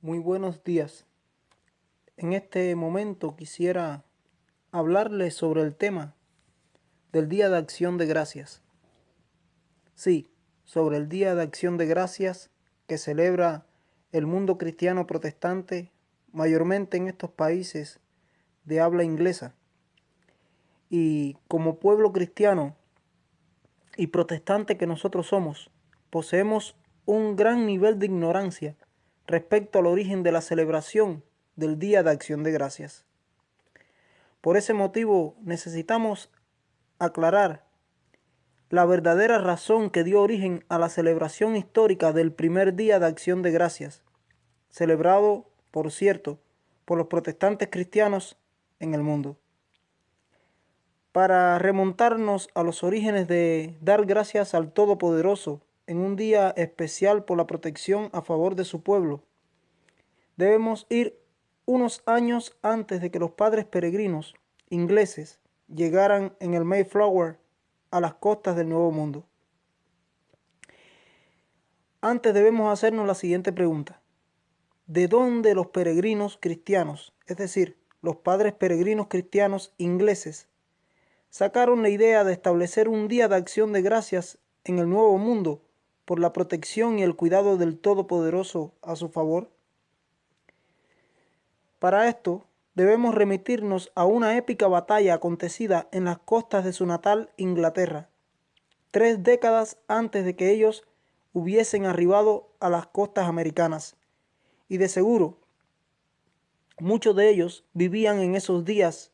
Muy buenos días. En este momento quisiera hablarles sobre el tema del Día de Acción de Gracias. Sí, sobre el Día de Acción de Gracias que celebra el mundo cristiano protestante, mayormente en estos países de habla inglesa. Y como pueblo cristiano y protestante que nosotros somos, poseemos un gran nivel de ignorancia respecto al origen de la celebración del Día de Acción de Gracias. Por ese motivo necesitamos aclarar la verdadera razón que dio origen a la celebración histórica del primer Día de Acción de Gracias, celebrado, por cierto, por los protestantes cristianos en el mundo. Para remontarnos a los orígenes de dar gracias al Todopoderoso en un día especial por la protección a favor de su pueblo, debemos ir unos años antes de que los padres peregrinos ingleses llegaran en el Mayflower a las costas del Nuevo Mundo. Antes debemos hacernos la siguiente pregunta. ¿De dónde los peregrinos cristianos, es decir, los padres peregrinos cristianos ingleses, sacaron la idea de establecer un día de acción de gracias en el Nuevo Mundo por la protección y el cuidado del Todopoderoso a su favor? Para esto, debemos remitirnos a una épica batalla acontecida en las costas de su natal Inglaterra, 3 décadas antes de que ellos hubiesen arribado a las costas americanas. Y de seguro, muchos de ellos vivían en esos días,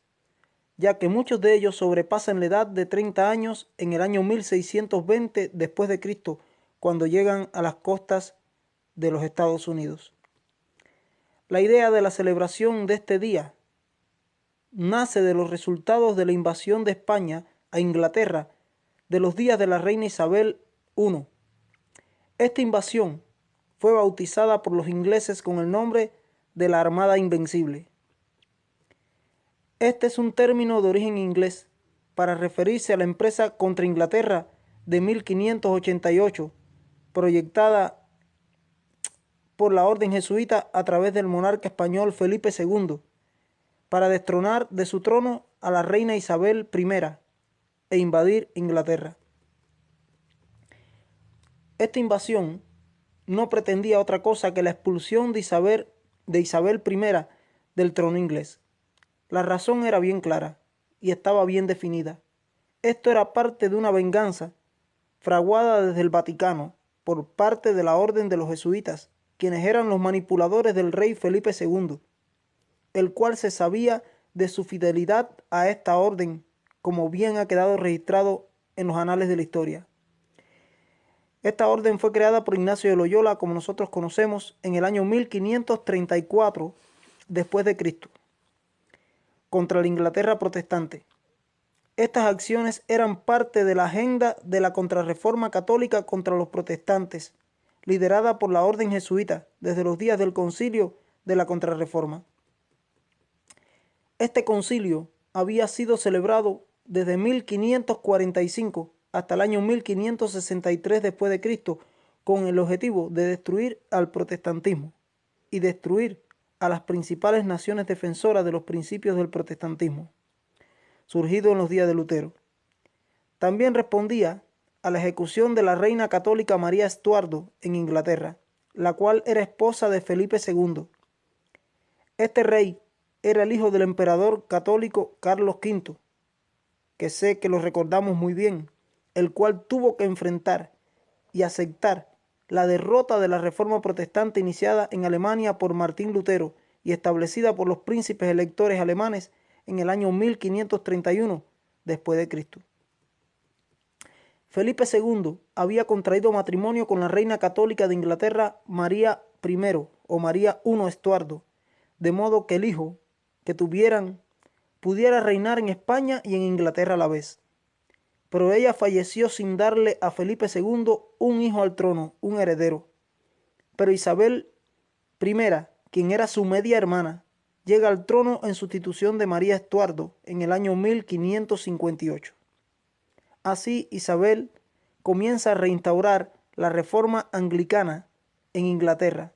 ya que muchos de ellos sobrepasan la edad de 30 años en el año 1620 después de Cristo, cuando llegan a las costas de los Estados Unidos. La idea de la celebración de este día nace de los resultados de la invasión de España a Inglaterra de los días de la reina Isabel I. Esta invasión fue bautizada por los ingleses con el nombre de la Armada Invencible. Este es un término de origen inglés para referirse a la empresa contra Inglaterra de 1588, proyectada por la orden jesuita a través del monarca español Felipe II, para destronar de su trono a la reina Isabel I e invadir Inglaterra. Esta invasión no pretendía otra cosa que la expulsión de Isabel I del trono inglés. La razón era bien clara y estaba bien definida. Esto era parte de una venganza fraguada desde el Vaticano por parte de la orden de los jesuitas, quienes eran los manipuladores del rey Felipe II, el cual se sabía de su fidelidad a esta orden, como bien ha quedado registrado en los anales de la historia. Esta orden fue creada por Ignacio de Loyola, como nosotros conocemos, en el año 1534 después de Cristo, contra la Inglaterra protestante. Estas acciones eran parte de la agenda de la contrarreforma católica contra los protestantes, liderada por la orden jesuita desde los días del concilio de la contrarreforma. Este concilio había sido celebrado desde 1545 hasta el año 1563 después de Cristo, con el objetivo de destruir al protestantismo y destruir a las principales naciones defensoras de los principios del protestantismo, surgido en los días de Lutero. También respondía a la ejecución de la reina católica María Estuardo en Inglaterra, la cual era esposa de Felipe II. Este rey era el hijo del emperador católico Carlos V, que sé que lo recordamos muy bien, el cual tuvo que enfrentar y aceptar la derrota de la reforma protestante iniciada en Alemania por Martín Lutero y establecida por los príncipes electores alemanes en el año 1531 después de Cristo. Felipe II había contraído matrimonio con la reina católica de Inglaterra María I o María I Estuardo, de modo que el hijo que tuvieran pudiera reinar en España y en Inglaterra a la vez. Pero ella falleció sin darle a Felipe II un hijo al trono, un heredero. Pero Isabel I, quien era su media hermana, llega al trono en sustitución de María Estuardo en el año 1558. Así Isabel comienza a reinstaurar la reforma anglicana en Inglaterra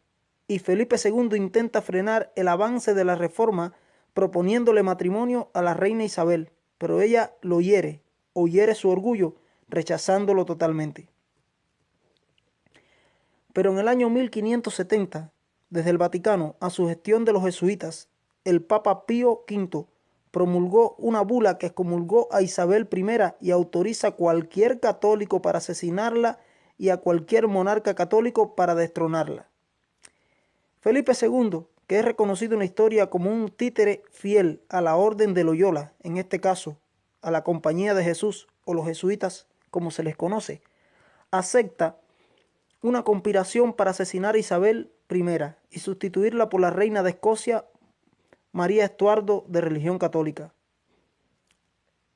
y Felipe II intenta frenar el avance de la reforma proponiéndole matrimonio a la reina Isabel, pero ella lo hiere o hiere su orgullo, rechazándolo totalmente. Pero en el año 1570, desde el Vaticano, a sugestión de los jesuitas, el Papa Pío V promulgó una bula que excomulgó a Isabel I y autoriza a cualquier católico para asesinarla y a cualquier monarca católico para destronarla. Felipe II, que es reconocido en la historia como un títere fiel a la orden de Loyola, en este caso a la Compañía de Jesús o los jesuitas, como se les conoce, acepta una conspiración para asesinar a Isabel I y sustituirla por la reina de Escocia, María Estuardo, de religión católica.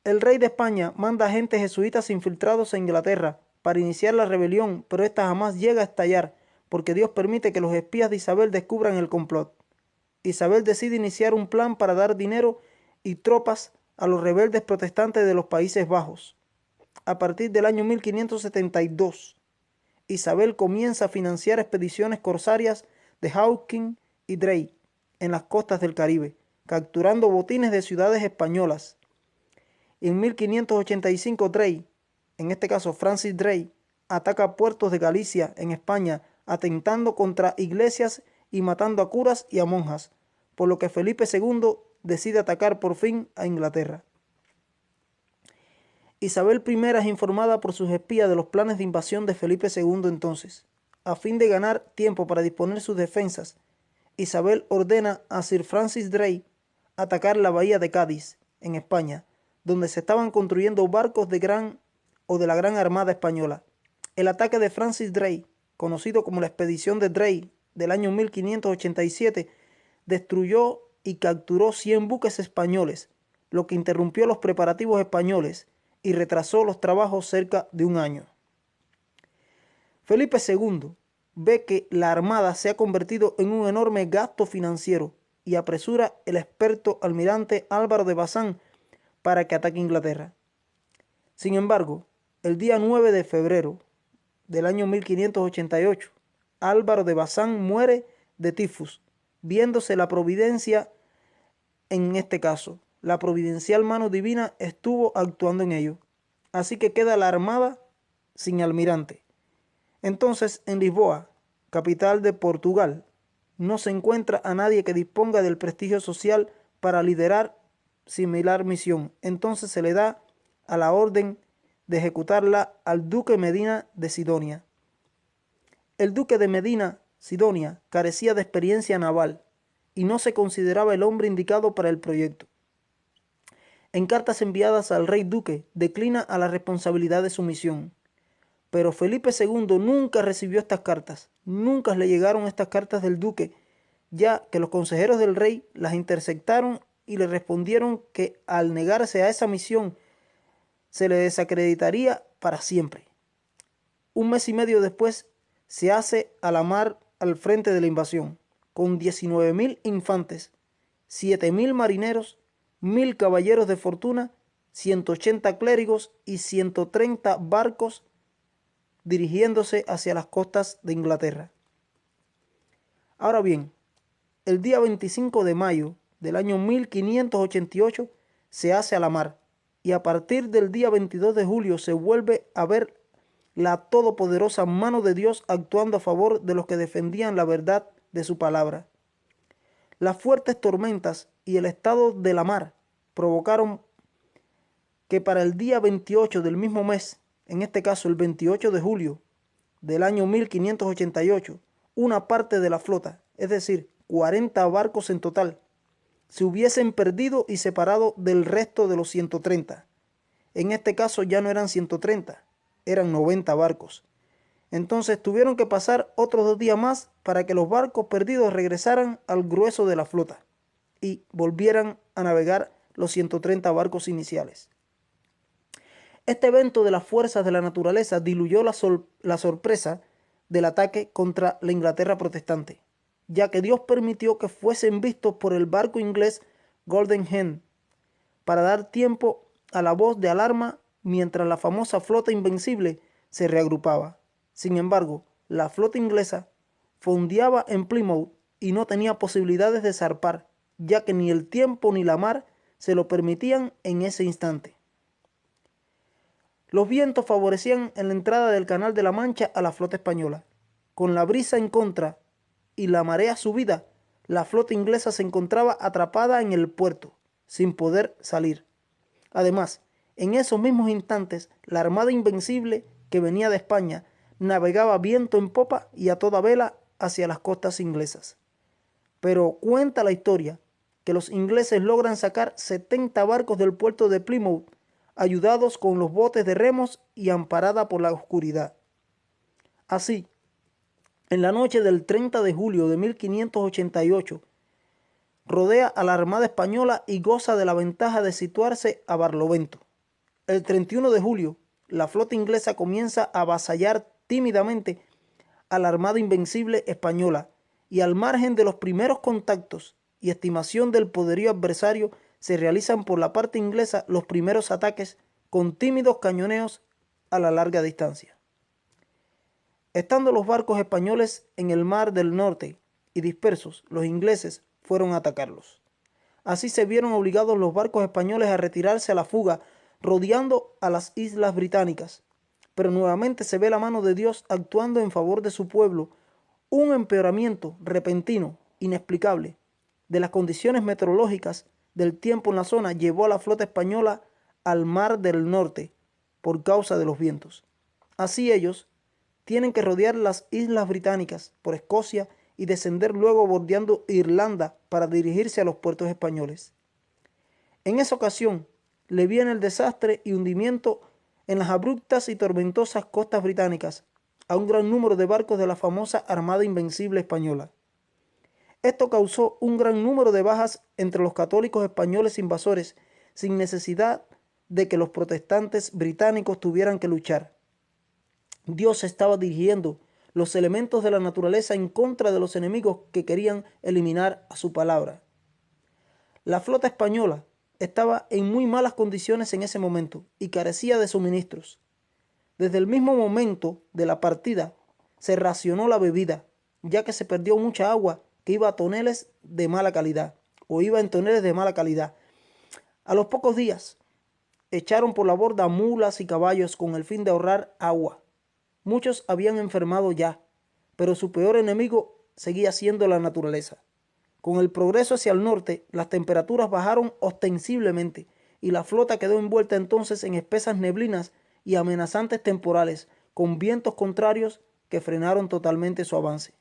El rey de España manda agentes jesuitas infiltrados en Inglaterra para iniciar la rebelión, pero esta jamás llega a estallar, porque Dios permite que los espías de Isabel descubran el complot. Isabel decide iniciar un plan para dar dinero y tropas a los rebeldes protestantes de los Países Bajos. A partir del año 1572, Isabel comienza a financiar expediciones corsarias de Hawking y Drake en las costas del Caribe, capturando botines de ciudades españolas. En 1585 Drake, en este caso Francis Drake, ataca puertos de Galicia en España, atentando contra iglesias y matando a curas y a monjas, por lo que Felipe II decide atacar por fin a Inglaterra. Isabel I es informada por sus espías de los planes de invasión de Felipe II entonces. A fin de ganar tiempo para disponer sus defensas, Isabel ordena a Sir Francis Drake atacar la bahía de Cádiz, en España, donde se estaban construyendo barcos de la Gran Armada Española. El ataque de Francis Drake, conocido como la expedición de Drake del año 1587, destruyó y capturó 100 buques españoles, lo que interrumpió los preparativos españoles y retrasó los trabajos cerca de un año. Felipe II ve que la armada se ha convertido en un enorme gasto financiero y apresura el experto almirante Álvaro de Bazán para que ataque Inglaterra. Sin embargo, el día 9 de febrero del año 1588, Álvaro de Bazán muere de tifus, viéndose la providencia en este caso. La providencial mano divina estuvo actuando en ello. Así que queda la armada sin almirante. Entonces, en Lisboa, capital de Portugal, no se encuentra a nadie que disponga del prestigio social para liderar similar misión. Entonces se le da a la orden de ejecutarla al duque Medina de Sidonia. El duque de Medina Sidonia carecía de experiencia naval y no se consideraba el hombre indicado para el proyecto. En cartas enviadas al rey duque, declina a la responsabilidad de su misión. Pero Felipe II nunca recibió estas cartas, nunca le llegaron estas cartas del duque, ya que los consejeros del rey las interceptaron y le respondieron que al negarse a esa misión se le desacreditaría para siempre. Un mes y medio después se hace a la mar al frente de la invasión, con 19.000 infantes, 7.000 marineros, 1.000 caballeros de fortuna, 180 clérigos y 130 barcos dirigiéndose hacia las costas de Inglaterra. Ahora bien, el día 25 de mayo del año 1588 se hace a la mar y a partir del día 22 de julio se vuelve a ver la todopoderosa mano de Dios actuando a favor de los que defendían la verdad de su palabra. Las fuertes tormentas y el estado de la mar provocaron que para el día 28 del mismo mes, en este caso el 28 de julio del año 1588, una parte de la flota, es decir, 40 barcos en total, se hubiesen perdido y separado del resto de los 130. En este caso ya no eran 130, eran 90 barcos. Entonces tuvieron que pasar otros 2 días más para que los barcos perdidos regresaran al grueso de la flota y volvieran a navegar los 130 barcos iniciales. Este evento de las fuerzas de la naturaleza diluyó la sorpresa del ataque contra la Inglaterra protestante, ya que Dios permitió que fuesen vistos por el barco inglés Golden Hen para dar tiempo a la voz de alarma mientras la famosa flota invencible se reagrupaba. Sin embargo, la flota inglesa fondeaba en Plymouth y no tenía posibilidades de zarpar, ya que ni el tiempo ni la mar se lo permitían en ese instante. Los vientos favorecían en la entrada del Canal de la Mancha a la flota española. Con la brisa en contra y la marea subida, la flota inglesa se encontraba atrapada en el puerto, sin poder salir. Además, en esos mismos instantes, la Armada Invencible, que venía de España, navegaba viento en popa y a toda vela hacia las costas inglesas. Pero cuenta la historia que los ingleses logran sacar 70 barcos del puerto de Plymouth, ayudados con los botes de remos y amparada por la oscuridad. Así, en la noche del 30 de julio de 1588, rodea a la Armada Española y goza de la ventaja de situarse a Barlovento. El 31 de julio, la flota inglesa comienza a avasallar tímidamente a la Armada Invencible española y al margen de los primeros contactos y estimación del poderío adversario, se realizan por la parte inglesa los primeros ataques con tímidos cañoneos a la larga distancia. Estando los barcos españoles en el mar del norte y dispersos, los ingleses fueron a atacarlos. Así se vieron obligados los barcos españoles a retirarse a la fuga, rodeando a las islas británicas. Pero nuevamente se ve la mano de Dios actuando en favor de su pueblo. Un empeoramiento repentino, inexplicable, de las condiciones meteorológicas del tiempo en la zona llevó a la flota española al mar del norte por causa de los vientos. Así ellos tienen que rodear las islas británicas por Escocia y descender luego bordeando Irlanda para dirigirse a los puertos españoles. En esa ocasión le viene el desastre y hundimiento en las abruptas y tormentosas costas británicas a un gran número de barcos de la famosa Armada Invencible española. Esto causó un gran número de bajas entre los católicos españoles invasores, sin necesidad de que los protestantes británicos tuvieran que luchar. Dios estaba dirigiendo los elementos de la naturaleza en contra de los enemigos que querían eliminar a su palabra. La flota española estaba en muy malas condiciones en ese momento y carecía de suministros. Desde el mismo momento de la partida se racionó la bebida, ya que se perdió mucha agua que iba a toneles de mala calidad, o iba en toneles de mala calidad. A los pocos días echaron por la borda mulas y caballos con el fin de ahorrar agua. Muchos habían enfermado ya, pero su peor enemigo seguía siendo la naturaleza. Con el progreso hacia el norte, las temperaturas bajaron ostensiblemente y la flota quedó envuelta entonces en espesas neblinas y amenazantes temporales, con vientos contrarios que frenaron totalmente su avance.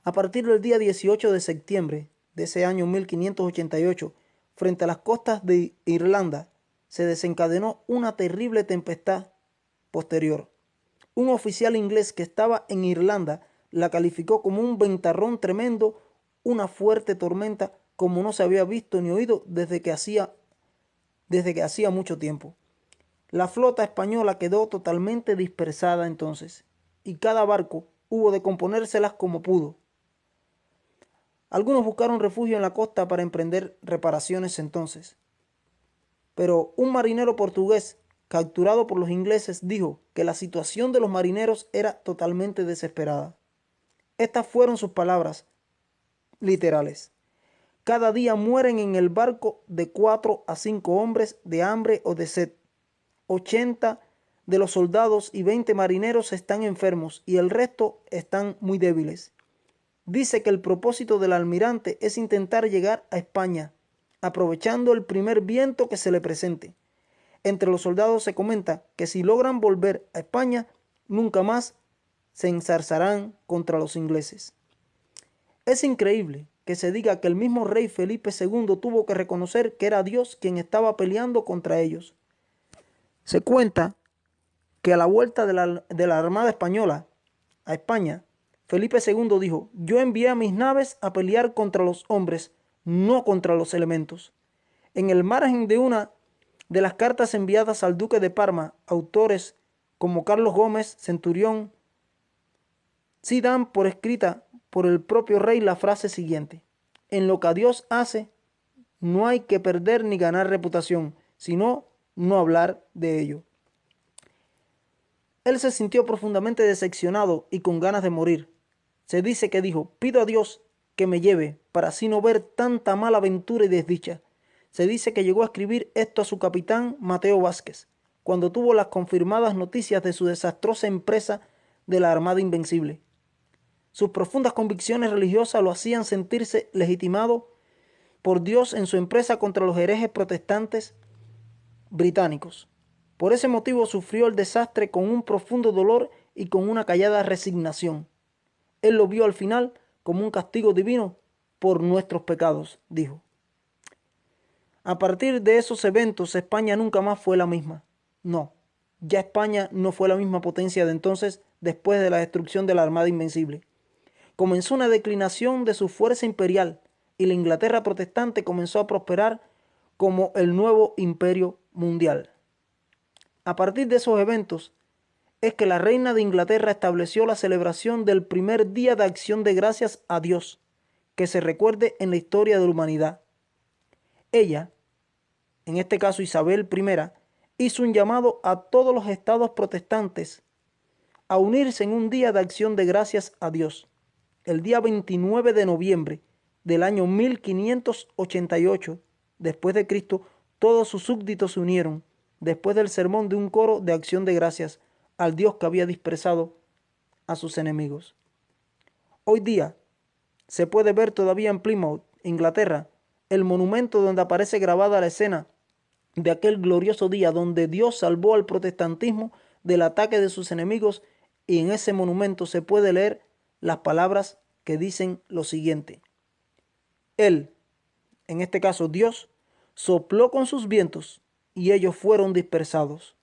A partir del día 18 de septiembre de ese año 1588, frente a las costas de Irlanda, se desencadenó una terrible tempestad posterior. Un oficial inglés que estaba en Irlanda la calificó como un ventarrón tremendo, una fuerte tormenta como no se había visto ni oído desde que hacía mucho tiempo. La flota española quedó totalmente dispersada entonces, y cada barco hubo de componérselas como pudo. Algunos buscaron refugio en la costa para emprender reparaciones entonces. Pero un marinero portugués capturado por los ingleses dijo que la situación de los marineros era totalmente desesperada. Estas fueron sus palabras literales. Cada día mueren en el barco de 4 a 5 hombres de hambre o de sed. 80 de los soldados y 20 marineros están enfermos y el resto están muy débiles. Dice que el propósito del almirante es intentar llegar a España, aprovechando el primer viento que se le presente. Entre los soldados se comenta que si logran volver a España, nunca más se ensarzarán contra los ingleses. Es increíble que se diga que el mismo rey Felipe II tuvo que reconocer que era Dios quien estaba peleando contra ellos. Se cuenta que a la vuelta de la Armada Española a España, Felipe II dijo: yo envié a mis naves a pelear contra los hombres, no contra los elementos. En el margen de una de las cartas enviadas al duque de Parma, autores como Carlos Gómez, Centurión, sí dan por escrita por el propio rey la frase siguiente: en lo que a Dios hace, no hay que perder ni ganar reputación, sino no hablar de ello. Él se sintió profundamente decepcionado y con ganas de morir. Se dice que dijo: pido a Dios que me lleve, para así no ver tanta mala aventura y desdicha. Se dice que llegó a escribir esto a su capitán Mateo Vázquez, cuando tuvo las confirmadas noticias de su desastrosa empresa de la Armada Invencible. Sus profundas convicciones religiosas lo hacían sentirse legitimado por Dios en su empresa contra los herejes protestantes británicos. Por ese motivo sufrió el desastre con un profundo dolor y con una callada resignación. Él lo vio al final como un castigo divino por nuestros pecados, dijo. A partir de esos eventos, España nunca más fue la misma. No, ya España no fue la misma potencia de entonces después de la destrucción de la Armada Invencible. Comenzó una declinación de su fuerza imperial y la Inglaterra protestante comenzó a prosperar como el nuevo imperio mundial. A partir de esos eventos es que la reina de Inglaterra estableció la celebración del primer día de acción de gracias a Dios, que se recuerde en la historia de la humanidad. Ella, en este caso Isabel I, hizo un llamado a todos los estados protestantes a unirse en un día de acción de gracias a Dios. El día 29 de noviembre del año 1588, después de Cristo, todos sus súbditos se unieron, después del sermón de un coro de acción de gracias al Dios que había dispersado a sus enemigos. Hoy día se puede ver todavía en Plymouth, Inglaterra, el monumento donde aparece grabada la escena de aquel glorioso día donde Dios salvó al protestantismo del ataque de sus enemigos, y en ese monumento se puede leer las palabras que dicen lo siguiente: Él, en este caso Dios, sopló con sus vientos y ellos fueron dispersados.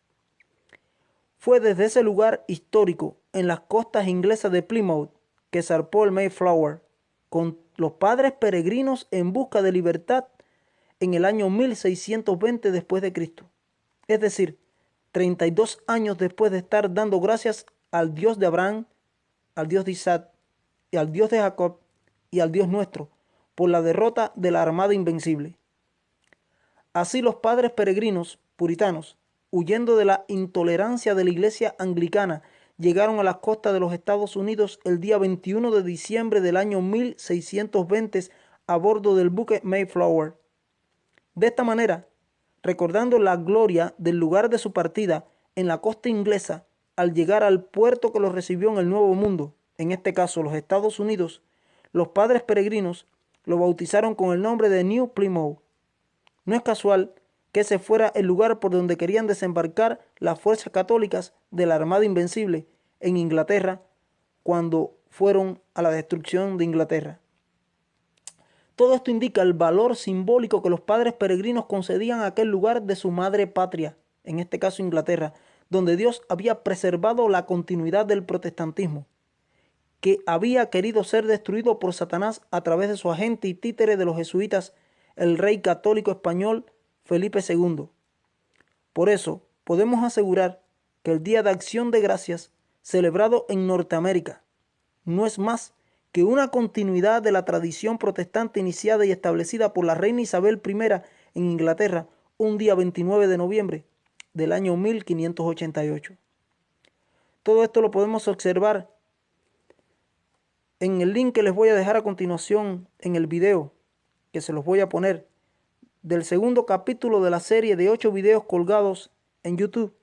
Fue desde ese lugar histórico en las costas inglesas de Plymouth que zarpó el Mayflower con los padres peregrinos en busca de libertad en el año 1620 después de Cristo. Es decir, 32 años después de estar dando gracias al Dios de Abraham, al Dios de Isaac y al Dios de Jacob y al Dios nuestro por la derrota de la Armada Invencible. Así los padres peregrinos puritanos, huyendo de la intolerancia de la iglesia anglicana, llegaron a las costas de los Estados Unidos el día 21 de diciembre del año 1620 a bordo del buque Mayflower. De esta manera, recordando la gloria del lugar de su partida en la costa inglesa, al llegar al puerto que los recibió en el Nuevo Mundo, en este caso los Estados Unidos, los padres peregrinos lo bautizaron con el nombre de New Plymouth. No es casual que ese fuera el lugar por donde querían desembarcar las fuerzas católicas de la Armada Invencible en Inglaterra cuando fueron a la destrucción de Inglaterra. Todo esto indica el valor simbólico que los padres peregrinos concedían a aquel lugar de su madre patria, en este caso Inglaterra, donde Dios había preservado la continuidad del protestantismo, que había querido ser destruido por Satanás a través de su agente y títere de los jesuitas, el rey católico español Felipe II. Por eso, podemos asegurar que el Día de Acción de Gracias, celebrado en Norteamérica, no es más que una continuidad de la tradición protestante iniciada y establecida por la reina Isabel I en Inglaterra un día 29 de noviembre del año 1588. Todo esto lo podemos observar en el link que les voy a dejar a continuación en el video, que se los voy a poner, del segundo capítulo de la serie de 8 videos colgados en YouTube,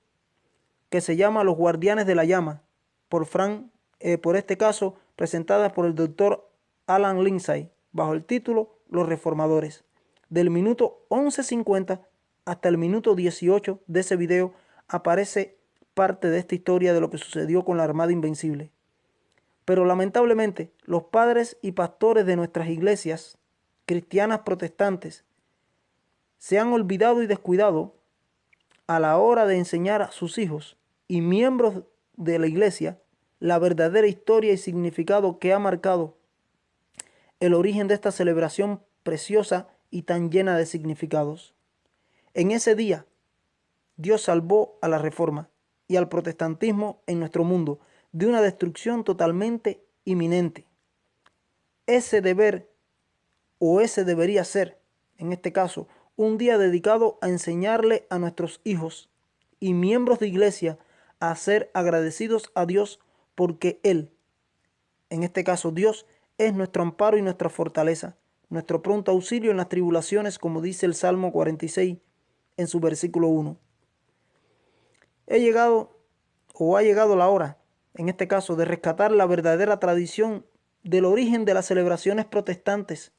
que se llama Los Guardianes de la Llama, por este caso, presentada por el doctor Alan Lindsay, bajo el título Los Reformadores. Del minuto 11:50 hasta el minuto 18 de ese video aparece parte de esta historia de lo que sucedió con la Armada Invencible. Pero lamentablemente, los padres y pastores de nuestras iglesias cristianas protestantes se han olvidado y descuidado a la hora de enseñar a sus hijos y miembros de la iglesia la verdadera historia y significado que ha marcado el origen de esta celebración preciosa y tan llena de significados. En ese día, Dios salvó a la Reforma y al protestantismo en nuestro mundo de una destrucción totalmente inminente. Ese debería ser, en este caso, un día dedicado a enseñarle a nuestros hijos y miembros de iglesia a ser agradecidos a Dios porque Él, en este caso Dios, es nuestro amparo y nuestra fortaleza, nuestro pronto auxilio en las tribulaciones, como dice el Salmo 46 en su versículo 1. Ha llegado la hora, en este caso, de rescatar la verdadera tradición del origen de las celebraciones protestantes,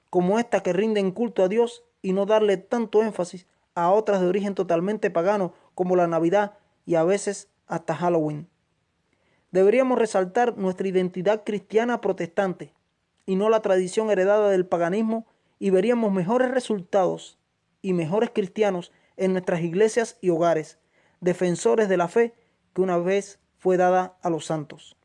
como esta que rinden culto a Dios y no darle tanto énfasis a otras de origen totalmente pagano como la Navidad y a veces hasta Halloween. Deberíamos resaltar nuestra identidad cristiana protestante y no la tradición heredada del paganismo, y veríamos mejores resultados y mejores cristianos en nuestras iglesias y hogares, defensores de la fe que una vez fue dada a los santos.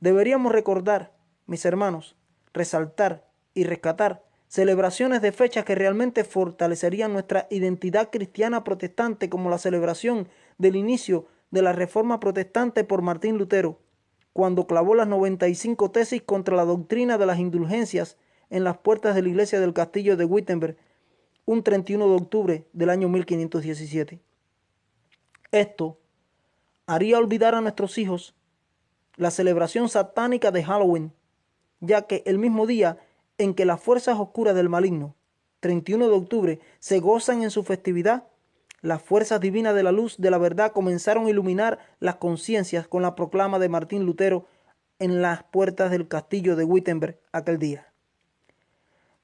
Deberíamos recordar, mis hermanos, resaltar y rescatar celebraciones de fechas que realmente fortalecerían nuestra identidad cristiana protestante, como la celebración del inicio de la Reforma Protestante por Martín Lutero, cuando clavó las 95 tesis contra la doctrina de las indulgencias en las puertas de la iglesia del castillo de Wittenberg, un 31 de octubre del año 1517. Esto haría olvidar a nuestros hijos la celebración satánica de Halloween, ya que el mismo día en que las fuerzas oscuras del maligno, 31 de octubre, se gozan en su festividad, las fuerzas divinas de la luz de la verdad comenzaron a iluminar las conciencias con la proclama de Martín Lutero en las puertas del castillo de Wittenberg aquel día.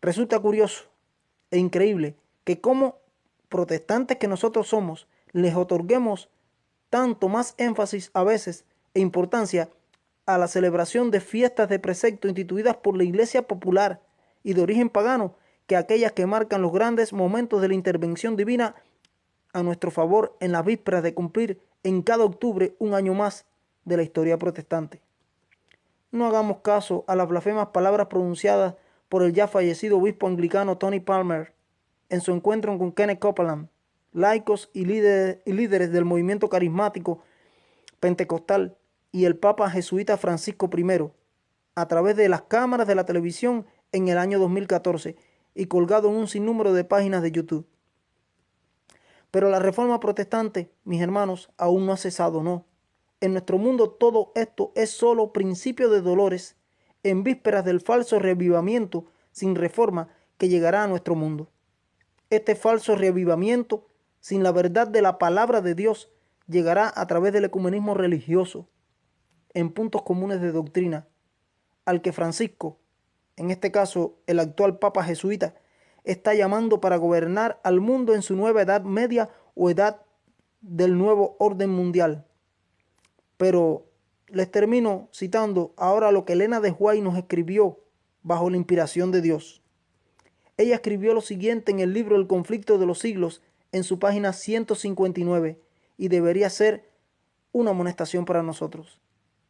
Resulta curioso e increíble que como protestantes que nosotros somos, les otorguemos tanto más énfasis a veces e importancia a la celebración de fiestas de precepto instituidas por la Iglesia popular y de origen pagano, que aquellas que marcan los grandes momentos de la intervención divina a nuestro favor en las vísperas de cumplir en cada octubre un año más de la historia protestante. No hagamos caso a las blasfemas palabras pronunciadas por el ya fallecido obispo anglicano Tony Palmer en su encuentro con Kenneth Copeland, laicos y líderes del movimiento carismático pentecostal, y el Papa jesuita Francisco I, a través de las cámaras de la televisión en el año 2014 y colgado en un sinnúmero de páginas de YouTube. Pero la reforma protestante, mis hermanos, aún no ha cesado, no. En nuestro mundo todo esto es solo principio de dolores en vísperas del falso reavivamiento sin reforma que llegará a nuestro mundo. Este falso reavivamiento, sin la verdad de la palabra de Dios, llegará a través del ecumenismo religioso, en puntos comunes de doctrina, al que Francisco, en este caso el actual Papa jesuita, está llamando para gobernar al mundo en su nueva edad media o edad del nuevo orden mundial. Pero les termino citando ahora lo que Elena de White nos escribió bajo la inspiración de Dios. Ella escribió lo siguiente en el libro El conflicto de los siglos, en su página 159, y debería ser una amonestación para nosotros.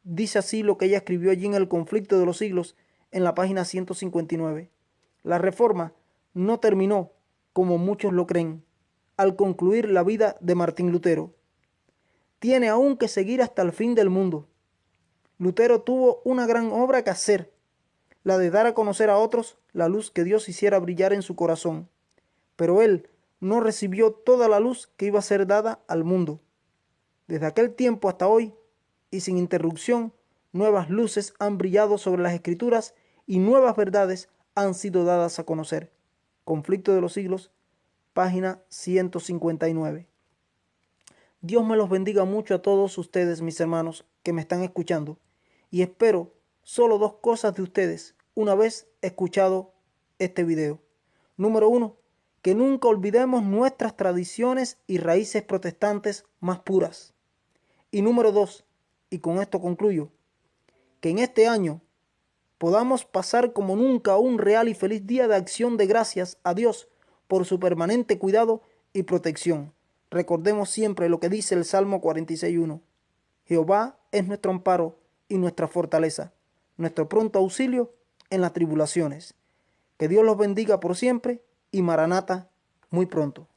Dice así lo que ella escribió allí en El conflicto de los siglos, en la página 159. La reforma no terminó, como muchos lo creen, al concluir la vida de Martín Lutero. Tiene aún que seguir hasta el fin del mundo. Lutero tuvo una gran obra que hacer, la de dar a conocer a otros la luz que Dios hiciera brillar en su corazón. Pero él no recibió toda la luz que iba a ser dada al mundo. Desde aquel tiempo hasta hoy, y sin interrupción, nuevas luces han brillado sobre las Escrituras y nuevas verdades han sido dadas a conocer. Conflicto de los siglos, página 159. Dios me los bendiga mucho a todos ustedes, mis hermanos, que me están escuchando, y espero solo dos cosas de ustedes una vez escuchado este video. Número 1, que nunca olvidemos nuestras tradiciones y raíces protestantes más puras. Y número 2, y con esto concluyo, que en este año podamos pasar como nunca un real y feliz día de acción de gracias a Dios por su permanente cuidado y protección. Recordemos siempre lo que dice el Salmo 46:1. Jehová es nuestro amparo y nuestra fortaleza, nuestro pronto auxilio en las tribulaciones. Que Dios los bendiga por siempre y Maranata muy pronto.